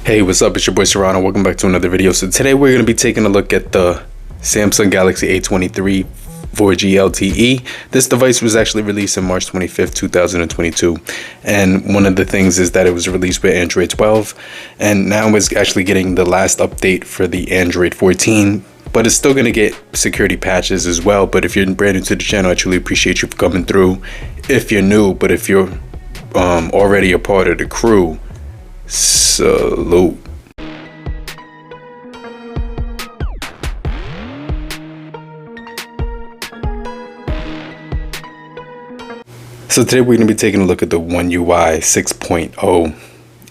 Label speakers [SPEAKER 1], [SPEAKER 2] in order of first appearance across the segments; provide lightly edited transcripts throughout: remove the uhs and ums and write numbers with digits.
[SPEAKER 1] Hey, what's up? It's your boy Serrano. Welcome back to another video. So today we're going to be taking a look at the Samsung Galaxy A23 4G LTE. This device was actually released on March 25th, 2022. And one of the things is that it was released with Android 12. And now it's actually getting the last update for the Android 14. But it's still going to get security patches as well. But if you're brand new to the channel, I truly appreciate you for coming through. If you're new, but if you're already a part of the crew, salute. So today we're going to be taking a look at the One UI 6.0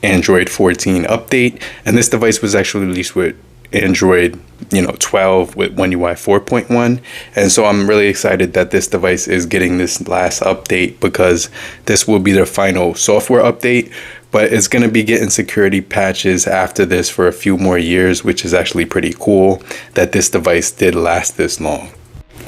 [SPEAKER 1] Android 14 update, and this device was actually released with Android 12 with One UI 4.1, and so I'm really excited that this device is getting this last update because this will be their final software update. But it's going to be getting security patches after this for a few more years, which is actually pretty cool that this device did last this long.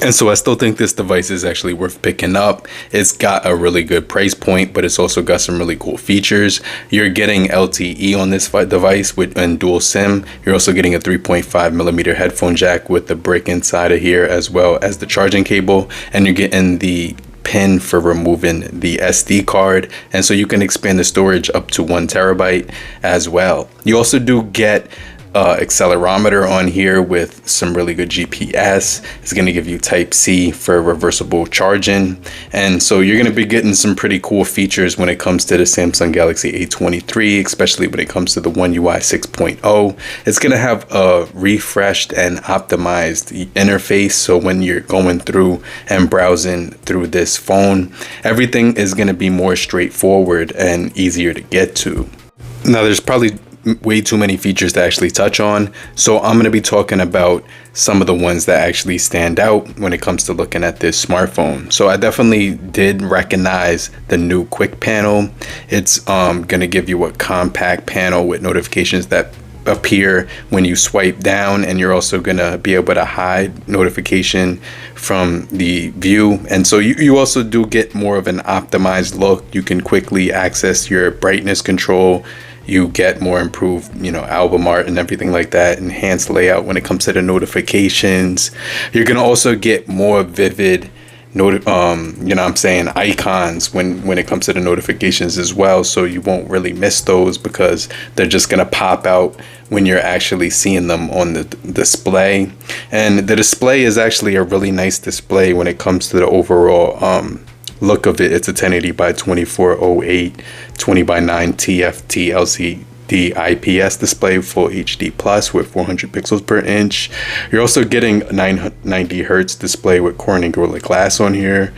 [SPEAKER 1] And so I still think this device is actually worth picking up. It's got a really good price point, but it's also got some really cool features. You're getting LTE on this device and dual SIM. You're also getting a 3.5mm headphone jack with the brick inside of here, as well as the charging cable. And you're getting the pin for removing the SD card, and so you can expand the storage up to 1 terabyte as well. You also do get accelerometer on here with some really good GPS. It's going to give you Type-C for reversible charging, and so you're going to be getting some pretty cool features when it comes to the Samsung Galaxy A23, especially when it comes to the One UI 6.0. It's going to have a refreshed and optimized interface, so when you're going through and browsing through this phone, everything is going to be more straightforward and easier to get to. Now, there's probably way too many features to actually touch on, so I'm going to be talking about some of the ones that actually stand out when it comes to looking at this smartphone. So I definitely did recognize the new quick panel. It's going to give you a compact panel with notifications that appear when you swipe down, and you're also going to be able to hide notification from the view. And so you also do get more of an optimized look. You can quickly access your brightness control. You get more improved, album art and everything like that, enhanced layout when it comes to the notifications. You're going to also get more vivid icons when it comes to the notifications as well, so you won't really miss those because they're just going to pop out when you're actually seeing them on the display. And the display is actually a really nice display when it comes to the overall look of it. It's a 1080 by 2408 20 by 9 TFT LCD IPS display, full HD plus with 400 pixels per inch. You're also getting 990 hertz display with Corning Gorilla Glass on here,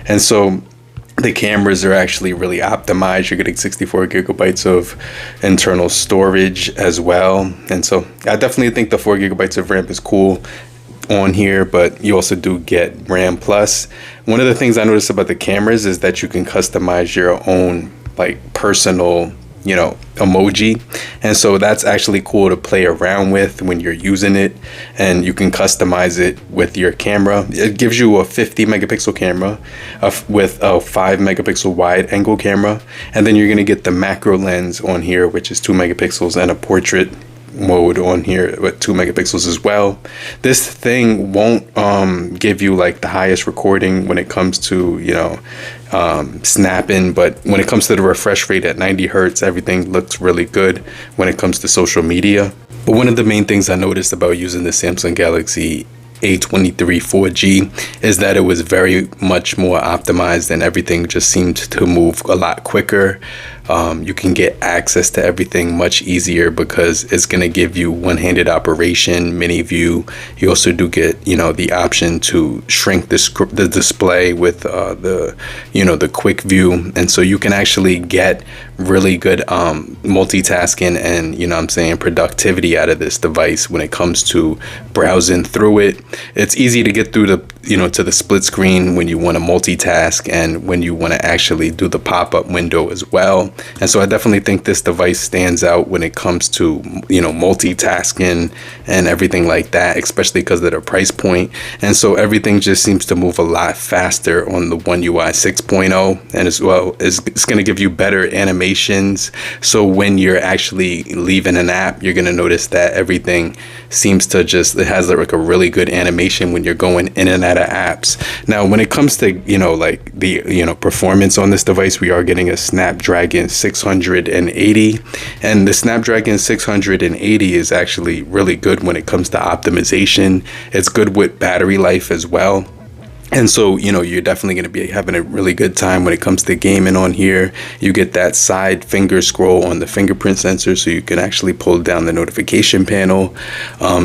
[SPEAKER 1] and so the cameras are actually really optimized. You're getting 64 gigabytes of internal storage as well, and so I definitely think the 4 gigabytes of RAM is cool on here, but you also do get RAM plus. One of the things I noticed about the cameras is that you can customize your own personal emoji, and so that's actually cool to play around with when you're using it, and you can customize it with your camera. It gives you a 50 megapixel camera with a 5 megapixel wide angle camera, and then you're going to get the macro lens on here, which is 2 megapixels, and a portrait mode on here with 2 megapixels as well. This thing won't give you the highest recording when it comes to snapping, but when it comes to the refresh rate at 90 hertz, everything looks really good when it comes to social media. But one of the main things I noticed about using the Samsung Galaxy A23 4G is that it was very much more optimized, and everything just seemed to move a lot quicker. You can get access to everything much easier because it's going to give you one-handed operation, mini view. You also do get, the option to shrink the display with the quick view. And so you can actually get really good multitasking and, productivity out of this device when it comes to browsing through it. It's easy to get through to the split screen when you want to multitask and when you want to actually do the pop-up window as well. And so I definitely think this device stands out when it comes to, multitasking and everything like that, especially because of the price point. And so everything just seems to move a lot faster on the One UI 6.0, and as well it's going to give you better animations. So when you're actually leaving an app, you're going to notice that everything seems to it has like a really good animation when you're going in and out of apps. Now, when it comes to, the performance on this device, we are getting a Snapdragon 680, and the Snapdragon 680 is actually really good when it comes to optimization. It's good with battery life as well. And so, you're definitely going to be having a really good time when it comes to gaming on here. You get that side finger scroll on the fingerprint sensor, so you can actually pull down the notification panel.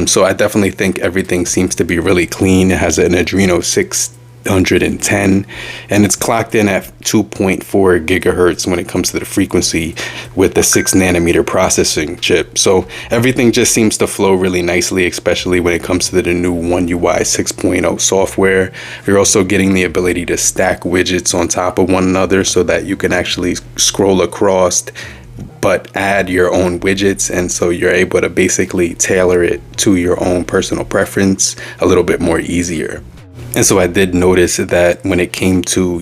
[SPEAKER 1] So I definitely think everything seems to be really clean. It has an Adreno 610, and it's clocked in at 2.4 gigahertz when it comes to the frequency with the 6 nanometer processing chip. So everything just seems to flow really nicely, especially when it comes to the new One UI 6.0 software. You're also getting the ability to stack widgets on top of one another so that you can actually scroll across but add your own widgets, and so you're able to basically tailor it to your own personal preference a little bit more easier. And so I did notice that when it came to,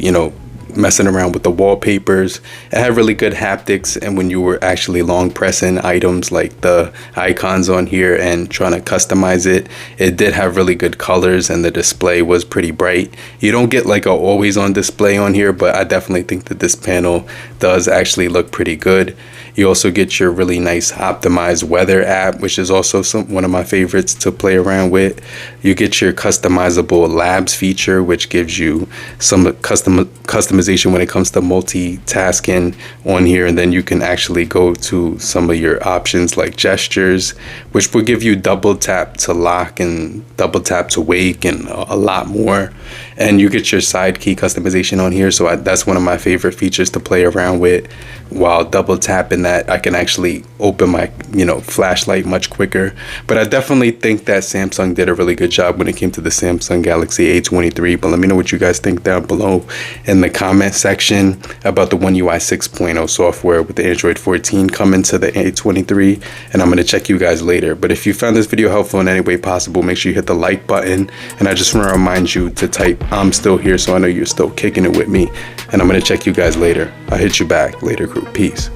[SPEAKER 1] messing around with the wallpapers, it had really good haptics. And when you were actually long pressing items like the icons on here and trying to customize it, it did have really good colors, and the display was pretty bright. You don't get like a always on display on here, but I definitely think that this panel does actually look pretty good. You also get your really nice optimized weather app, which is also one of my favorites to play around with. You get your customizable labs feature, which gives you some customization when it comes to multitasking on here. And then you can actually go to some of your options like gestures, which will give you double tap to lock and double tap to wake and a lot more. And you get your side key customization on here. So that's one of my favorite features to play around with. While double tapping that, I can actually open my, flashlight much quicker. But I definitely think that Samsung did a really good job when it came to the Samsung Galaxy A23. But let me know what you guys think down below in the comment section about the One UI 6.0 software with the Android 14 coming to the A23. And I'm going to check you guys later. But if you found this video helpful in any way possible, make sure you hit the like button. And I just want to remind you to type "I'm still here" so I know you're still kicking it with me. And I'm going to check you guys later. I'll hit you back later, crew. Peace.